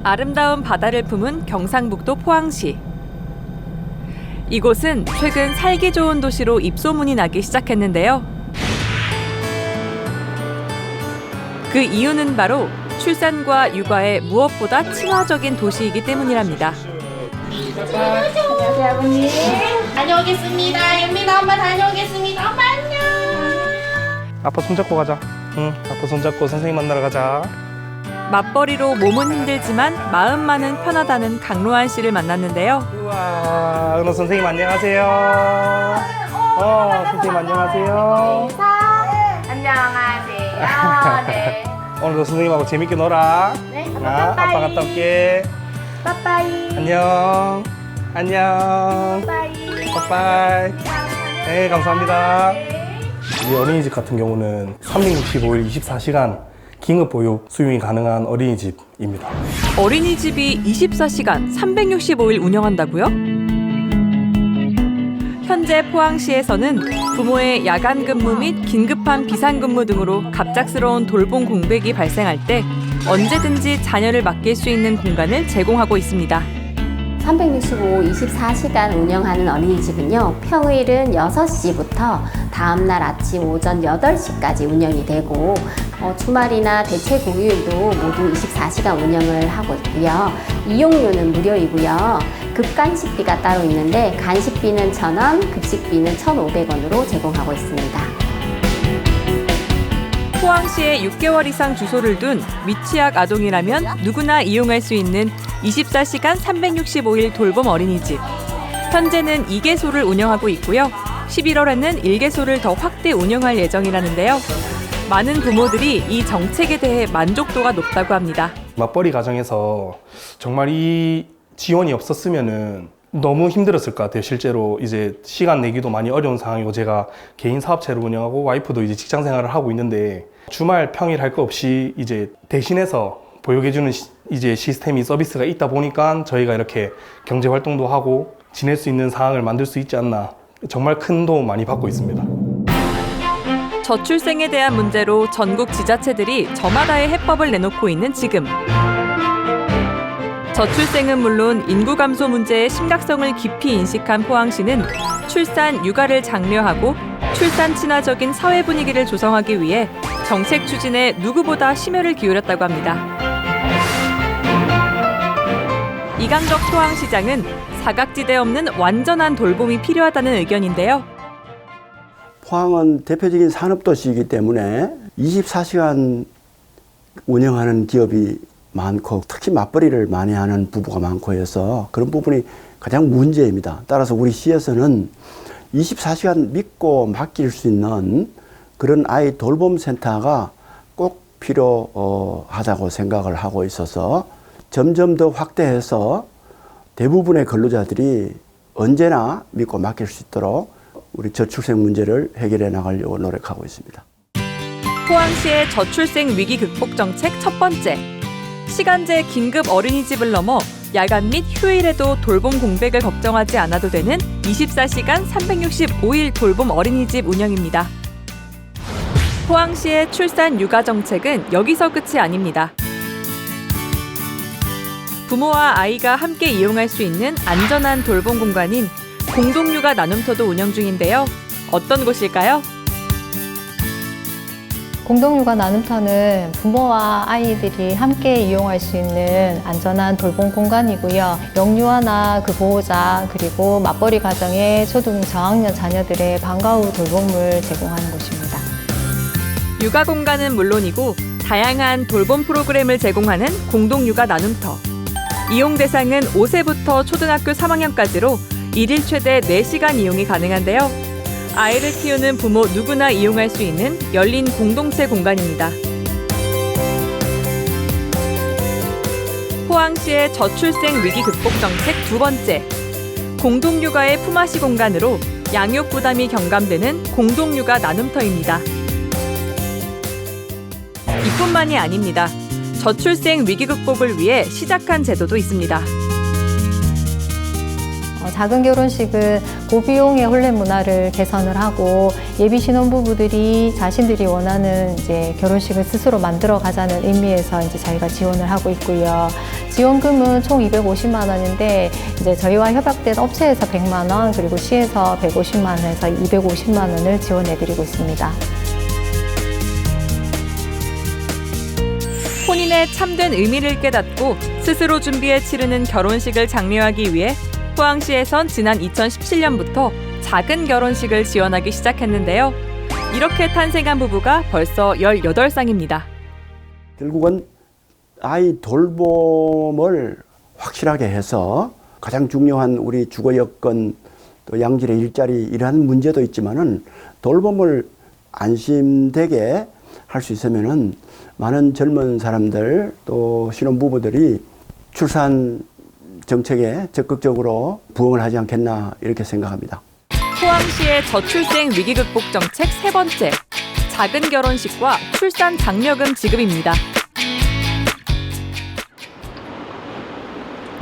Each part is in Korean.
아름다운 바다를 품은 경상북도 포항시. 이곳은 최근 살기 좋은 도시로 입소문이 나기 시작했는데요. 그 이유는 바로 출산과 육아에 무엇보다 친화적인 도시이기 때문이랍니다. 안녕하세요, 아버님. 다녀오겠습니다. 연민아 엄마 다녀오겠습니다. 엄마 안녕. 아빠 손잡고 가자. 응, 아빠 손잡고 선생님 만나러 가자. 맞벌이로 몸은 힘들지만 마음만은 편하다는 강로한 씨를 만났는데요. 우와, 은호 선생님 안녕하세요. 선생님 안녕하세요. 안녕하세요. 네. 오늘도 선생님하고 재밌게 놀아. 네, 아빠 갔다 올게. 빠빠이. 안녕. 안녕. 빠빠이. 빠빠이. 네, 감사합니다. 우리 어린이집 같은 경우는 365일 24시간 긴급 보육 수용이 가능한 어린이집입니다. 어린이집이 24시간 365일 운영한다고요? 현재 포항시에서는 부모의 야간 근무 및 긴급한 비상근무 등으로 갑작스러운 돌봄 공백이 발생할 때 언제든지 자녀를 맡길 수 있는 공간을 제공하고 있습니다. 365, 24시간 운영하는 어린이집은요, 평일은 6시부터 다음날 아침 오전 8시까지 운영이 되고, 주말이나 대체 공휴일도 모두 24시간 운영을 하고 있고요. 이용료는 무료이고요. 급간식비가 따로 있는데, 간식비는 1,000원, 급식비는 1,500원으로 제공하고 있습니다. 포항시에 6개월 이상 주소를 둔 미취학 아동이라면 누구나 이용할 수 있는 24시간 365일 돌봄 어린이집. 현재는 2개소를 운영하고 있고요. 11월에는 1개소를 더 확대 운영할 예정이라는데요. 많은 부모들이 이 정책에 대해 만족도가 높다고 합니다. 맞벌이 가정에서 정말 이 지원이 없었으면은 너무 힘들었을 것 같아요. 실제로 이제 시간 내기도 많이 어려운 상황이고, 제가 개인 사업체를 운영하고 와이프도 이제 직장 생활을 하고 있는데, 주말 평일 할 거 없이 이제 대신해서 보육해주는 이제 시스템이 서비스가 있다 보니까 저희가 이렇게 경제 활동도 하고 지낼 수 있는 상황을 만들 수 있지 않나, 정말 큰 도움 많이 받고 있습니다. 저출생에 대한 문제로 전국 지자체들이 저마다의 해법을 내놓고 있는 지금. 저출생은 물론 인구 감소 문제의 심각성을 깊이 인식한 포항시는 출산, 육아를 장려하고 출산 친화적인 사회 분위기를 조성하기 위해 정책 추진에 누구보다 심혈을 기울였다고 합니다. 이강덕 포항시장은 사각지대 없는 완전한 돌봄이 필요하다는 의견인데요. 포항은 대표적인 산업도시이기 때문에 24시간 운영하는 기업이 많고, 특히 맞벌이를 많이 하는 부부가 많고 해서 그런 부분이 가장 문제입니다. 따라서 우리 시에서는 24시간 믿고 맡길 수 있는 그런 아이 돌봄 센터가 꼭 필요하다고 생각을 하고 있어서 점점 더 확대해서 대부분의 근로자들이 언제나 믿고 맡길 수 있도록 우리 저출생 문제를 해결해 나가려고 노력하고 있습니다. 포항시의 저출생 위기 극복 정책 첫 번째. 시간제 긴급 어린이집을 넘어 야간 및 휴일에도 돌봄 공백을 걱정하지 않아도 되는 24시간 365일 돌봄 어린이집 운영입니다. 포항시의 출산 육아 정책은 여기서 끝이 아닙니다. 부모와 아이가 함께 이용할 수 있는 안전한 돌봄 공간인 공동육아 나눔터도 운영 중인데요. 어떤 곳일까요? 공동육아 나눔터는 부모와 아이들이 함께 이용할 수 있는 안전한 돌봄 공간이고요. 영유아나 그 보호자, 그리고 맞벌이 가정의 초등 저학년 자녀들의 방과 후 돌봄을 제공하는 곳입니다. 육아 공간은 물론이고 다양한 돌봄 프로그램을 제공하는 공동육아 나눔터. 이용 대상은 5세부터 초등학교 3학년까지로 일일 최대 4시간 이용이 가능한데요. 아이를 키우는 부모 누구나 이용할 수 있는 열린 공동체 공간입니다. 포항시의 저출생 위기 극복 정책 두 번째. 공동육아의 품앗이 공간으로 양육 부담이 경감되는 공동육아 나눔터입니다. 이뿐만이 아닙니다. 저출생 위기 극복을 위해 시작한 제도도 있습니다. 작은 결혼식은 고비용의 혼례 문화를 개선을 하고 예비 신혼부부들이 자신들이 원하는 이제 결혼식을 스스로 만들어 가자는 의미에서 이제 저희가 지원을 하고 있고요. 지원금은 총 250만 원인데 이제 저희와 협약된 업체에서 100만 원 그리고 시에서 150만 원에서 250만 원을 지원해 드리고 있습니다. 혼인의 참된 의미를 깨닫고 스스로 준비해 치르는 결혼식을 장려하기 위해 포항시에선 지난 2017년부터 작은 결혼식을 지원하기 시작했는데요. 이렇게 탄생한 부부가 벌써 18쌍입니다. 결국은 아이 돌봄을 확실하게 해서 가장 중요한 우리 주거 여건 또 양질의 일자리 이러한 문제도 있지만은 돌봄을 안심되게 할 수 있으면은 많은 젊은 사람들 또 신혼부부들이 출산 정책에 적극적으로 부응을 하지 않겠나 이렇게 생각합니다. 포항시의 저출생 위기 극복 정책 세 번째, 작은 결혼식과 출산 장려금 지급입니다.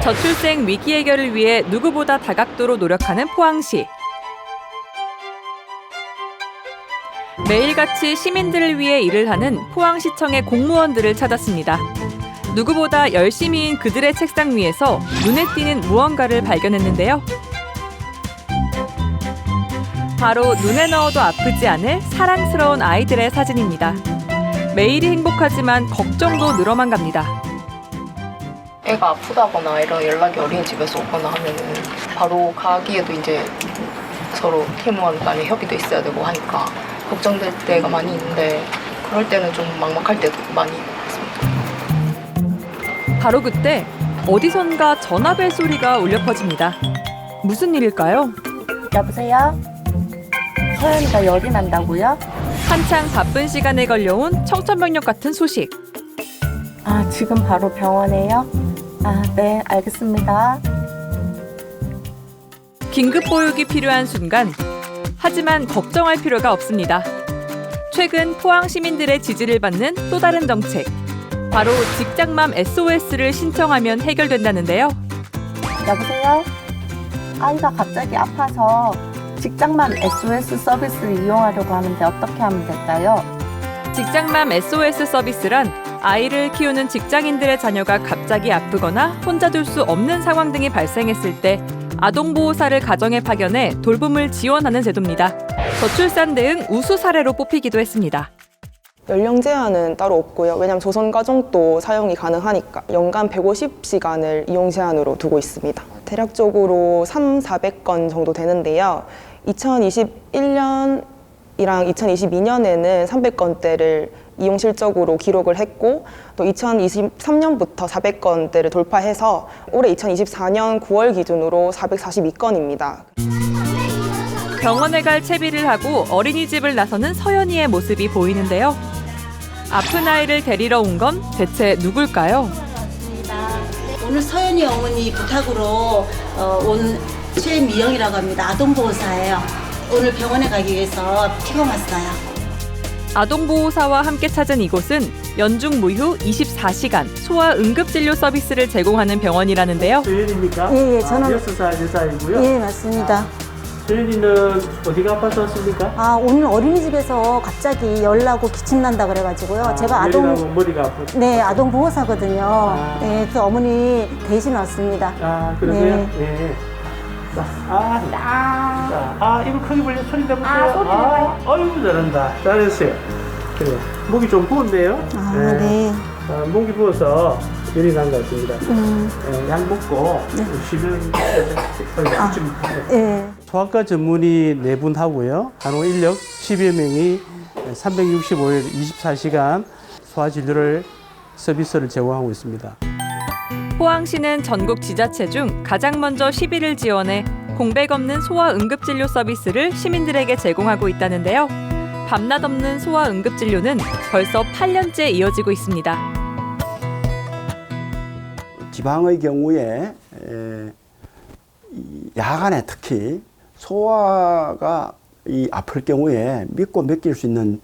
저출생 위기 해결을 위해 누구보다 다각도로 노력하는 포항시. 매일같이 시민들을 위해 일을 하는 포항시청의 공무원들을 찾았습니다. 누구보다 열심히인 그들의 책상 위에서 눈에 띄는 무언가를 발견했는데요. 바로 눈에 넣어도 아프지 않을 사랑스러운 아이들의 사진입니다. 매일이 행복하지만 걱정도 늘어만 갑니다. 애가 아프다거나 이런 연락이 어린이집에서 오거나 하면은 바로 가기에도 이제 서로 팀원 간에 협의도 있어야 되고 하니까 걱정될 때가 많이 있는데 그럴 때는 좀 막막할 때도 많이 있습니다. 바로 그때 어디선가 전화벨 소리가 울려 퍼집니다. 무슨 일일까요? 여보세요? 서연이가 열이 난다고요? 한창 바쁜 시간에 걸려온 청천벽력 같은 소식. 아, 지금 바로 병원에요? 아, 네, 알겠습니다. 긴급 보육이 필요한 순간. 하지만 걱정할 필요가 없습니다. 최근 포항 시민들의 지지를 받는 또 다른 정책. 바로 직장맘 SOS를 신청하면 해결된다는데요. 여보세요? 아이가 갑자기 아파서 직장맘 SOS 서비스를 이용하려고 하는데 어떻게 하면 될까요? 직장맘 SOS 서비스란 아이를 키우는 직장인들의 자녀가 갑자기 아프거나 혼자 둘 수 없는 상황 등이 발생했을 때 아동보호사를 가정에 파견해 돌봄을 지원하는 제도입니다. 저출산 대응 우수 사례로 뽑히기도 했습니다. 연령 제한은 따로 없고요. 왜냐하면 조선가정도 사용이 가능하니까 연간 150시간을 이용 제한으로 두고 있습니다. 대략적으로 400건 정도 되는데요. 2021년이랑 2022년에는 300건대를 이용 실적으로 기록을 했고 또 2023년부터 400건대를 돌파해서 올해 2024년 9월 기준으로 442건입니다. 병원에 갈 채비를 하고 어린이집을 나서는 서연이의 모습이 보이는데요. 아픈 아이를 데리러 온 건 대체 누굴까요? 오늘 서연이 어머니 부탁으로 온 최미영이라고 합니다. 아동보호사예요. 오늘 병원에 가기 위해서 피검 왔어요. 아동보호사와 함께 찾은 이곳은 연중 무휴 24시간 소아 응급진료 서비스를 제공하는 병원이라는데요. 조현입니까? 예, 저는 6살 여자이고요. 예, 맞습니다. 조현이는 어디가 아파서 왔습니까? 아, 오늘 어린이집에서 갑자기 열 나고 기침 난다 그래가지고요. 제가 머리가 아프고. 네, 아동보호사거든요. 네, 그래서 어머니 대신 왔습니다. 아, 그러세요? 네. 입을 크게 벌려 소리 내보세요. 어이구, 잘한다. 잘했어요. 그래. 목이 좀 부은데요? 네. 목이 부어서 열이 난 것 같습니다. 약 먹고 쉬면 네. 소아과 전문의 4분 하고요. 간호 인력 10여 명이 365일 24시간 소아 진료를 서비스를 제공하고 있습니다. 포항시는 전국 지자체 중 가장 먼저 시비를 지원해 공백 없는 소아 응급진료 서비스를 시민들에게 제공하고 있다는데요. 밤낮 없는 소아 응급진료는 벌써 8년째 이어지고 있습니다. 지방의 경우에 야간에 특히 소아가 아플 경우에 믿고 맡길 수 있는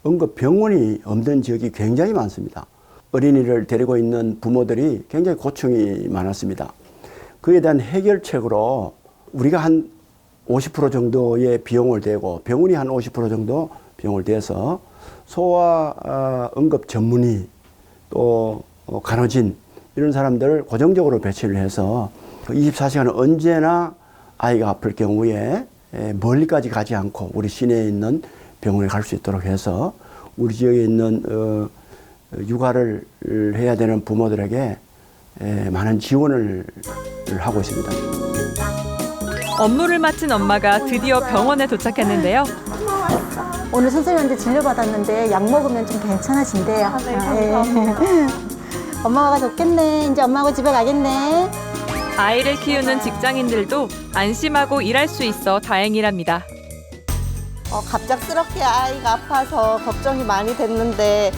응급병원이 없는 지역이 굉장히 많습니다. 어린이를 데리고 있는 부모들이 굉장히 고충이 많았습니다. 그에 대한 해결책으로 우리가 한 50% 정도의 비용을 대고 병원이 한 50% 정도 비용을 대서 소아 응급 전문의 또 간호진 이런 사람들을 고정적으로 배치를 해서 24시간은 언제나 아이가 아플 경우에 멀리까지 가지 않고 우리 시내에 있는 병원에 갈 수 있도록 해서 우리 지역에 있는 육아를 해야 되는 부모들에게 많은 지원을 하고 있습니다. 업무를 마친 엄마가 드디어 병원에 도착했는데요. 오늘 선생님한테 진료받았는데 약 먹으면 좀 괜찮아진대요. 엄마가 좋겠네. 이제 엄마하고 집에 가겠네. 아이를 키우는 직장인들도 안심하고 일할 수 있어 다행이랍니다. 갑작스럽게 아이가 아파서 걱정이 많이 됐는데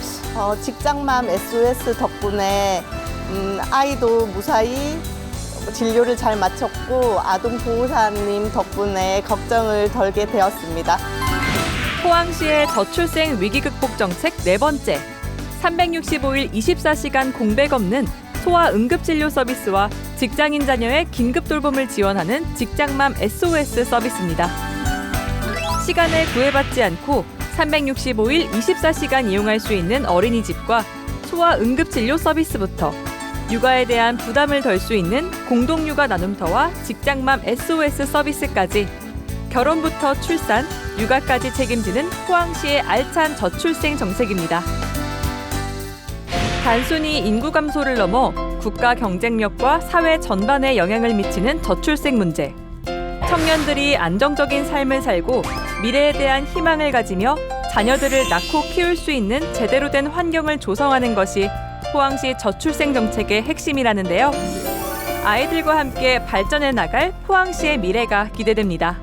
직장맘 SOS 덕분에 아이도 무사히 진료를 잘 마쳤고 아동보호사님 덕분에 걱정을 덜게 되었습니다. 포항시의 저출생 위기 극복 정책 네 번째, 365일 24시간 공백 없는 소아 응급진료 서비스와 직장인 자녀의 긴급 돌봄을 지원하는 직장맘 SOS 서비스입니다. 시간을 구애받지 않고 365일 24시간 이용할 수 있는 어린이집과 소아 응급진료 서비스부터 육아에 대한 부담을 덜 수 있는 공동육아 나눔터와 직장맘 SOS 서비스까지 결혼부터 출산, 육아까지 책임지는 포항시의 알찬 저출생 정책입니다. 단순히 인구 감소를 넘어 국가 경쟁력과 사회 전반에 영향을 미치는 저출생 문제. 청년들이 안정적인 삶을 살고 미래에 대한 희망을 가지며 자녀들을 낳고 키울 수 있는 제대로 된 환경을 조성하는 것이 포항시 저출생 정책의 핵심이라는데요. 아이들과 함께 발전해 나갈 포항시의 미래가 기대됩니다.